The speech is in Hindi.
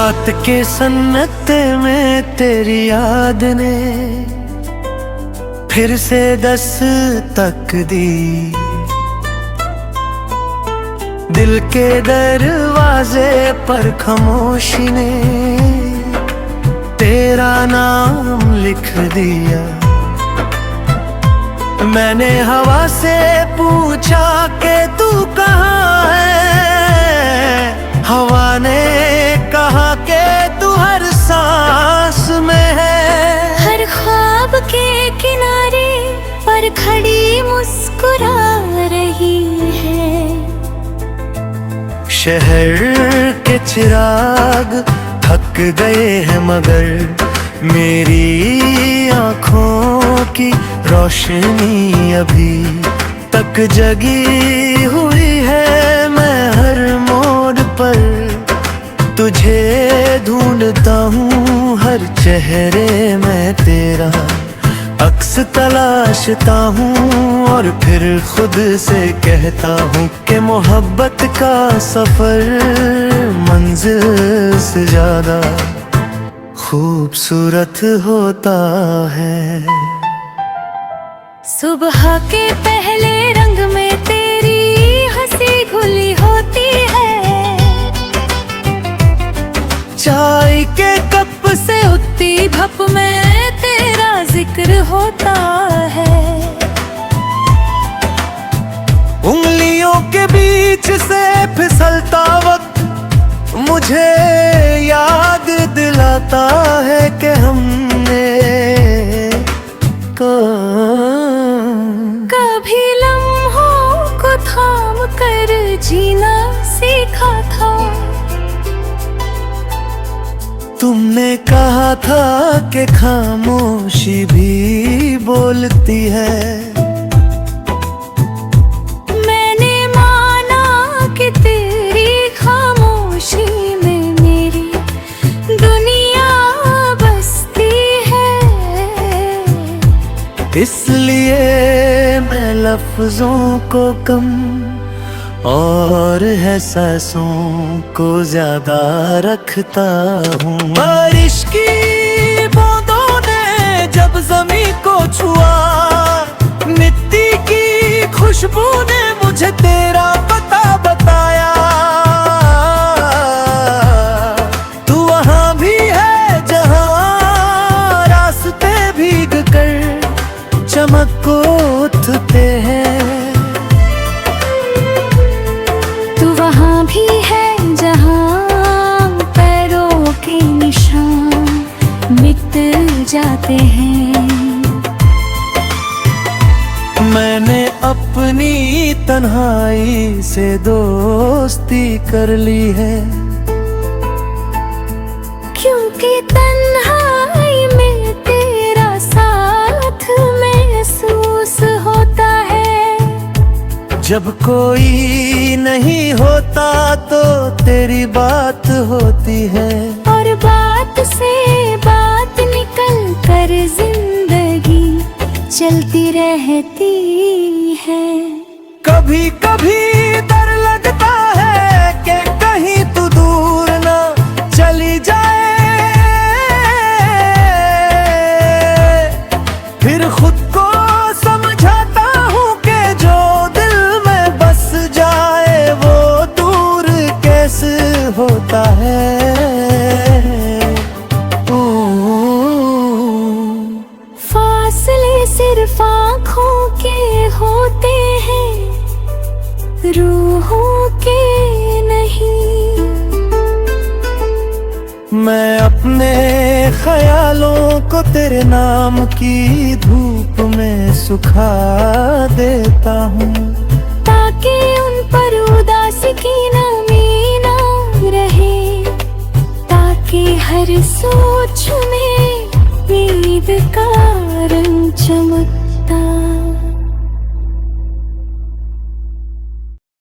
रात के सन्नाटे में तेरी याद ने फिर से दस्तक दी। दिल के दरवाजे पर खामोशी ने तेरा नाम लिख दिया। मैंने हवा से पूछा कि तू कहाँ है, हवा ने कहा कि तू हर सांस में है। हर ख्वाब के किनारे पर खड़ी मुस्कुरा रही है। शहर के चिराग थक गए हैं मगर मेरी आँखों की रोशनी अभी तक जगी हुई है। मैं हर मोड़ पर तुझे ढूंढता हूँ, हर चेहरे में तेरा अक्स तलाशता हूँ और फिर खुद से कहता हूँ कि मोहब्बत का सफर मंजिल से ज्यादा खूबसूरत होता है। सुबह के पहले रंग में तेरी हंसी घुली होती है। चाय के कप से उठती भप में तेरा जिक्र होता है। उंगलियों के बीच से फिसलता वक्त मुझे याद दिलाता है कि हमने कभी लम्हों को थाम कर जीना सीखा था। तुमने कहा था कि खामोशी भी बोलती है। मैंने माना कि तेरी खामोशी में मेरी दुनिया बसती है। इसलिए मैं लफ्जों को कम और एहसासों को ज्यादा रखता हूँ। बारिश की बूंदों ने जब ज़मीं को छुआ, मिट्टी की खुशबू ने मुझे तेरा पता बताया। तू वहाँ भी है जहाँ रास्ते भीग कर चमक को उठते हैं। भी है जहाँ पैरों के निशान मिट जाते हैं। मैंने अपनी तन्हाई से दोस्ती कर ली है, क्योंकि तन्हाई में तेरा साथ महसूस होता है। जब कोई नहीं होता तो तेरी बात होती है, और बात से बात निकल कर जिंदगी चलती रहती है। कभी कभी डर लगता है कि कहीं तू दूर ना चली जाए, फिर खुद को समझाता हूँ कि जो दिल में बस जाए वो दूर कैसे होता है। फासले सिर्फ आँखों के होते हैं, रूहों के नहीं। मैं अपने ख्यालों को तेरे नाम की धूप में सुखा देता हूँ, ताकि उन पर उदासी की नमी ना रहे, ताकि हर सोच में उम्मीद का रंग चमक